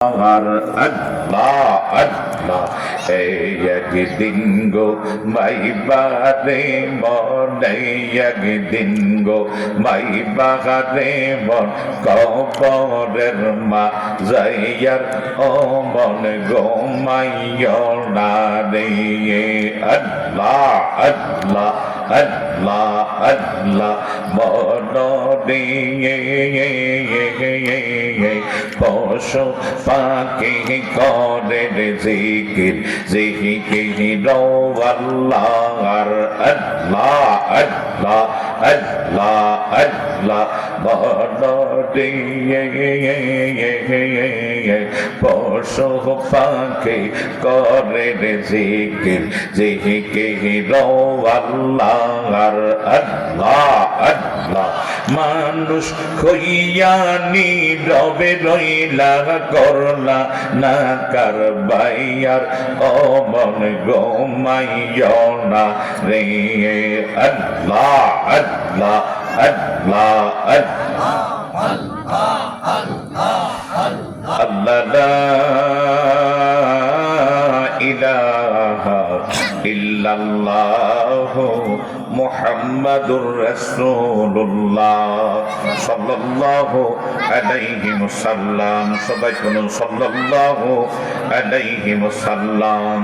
আল্লাহ আল্লাহ একদিন গো মাইবারে মনে একদিন গো মাইবারে মন কবরের মা যাইয়ার ও মন গো মাইয়না রে আল্লাহ আল্লাহ আল্লাহ আল্লাহ মন রে পশু পাখি করে জিকির জিকির আল্লাহ আল্লাহ আল্লাহ আল্লাহ আল্লাহ বড় পশু পাখি করে জিকির জিকির আল্লাহ আল্লাহ আল্লাহ মানুষ খইয়া নীরবে রইলা করলা না কার বাইয়ার ও মন গোমাইও না রে আল্লাহ আল্লাহ আল্লাহ আল্লাহ লা ইলাহা ইল্লাল্লাহ মুহাম্মাদুর রাসূলুল্লাহ সাল্লাল্লাহু আলাইহি ওয়াসাল্লাম। সবাই বলুন সাল্লাল্লাহু আলাইহি ওয়াসাল্লাম।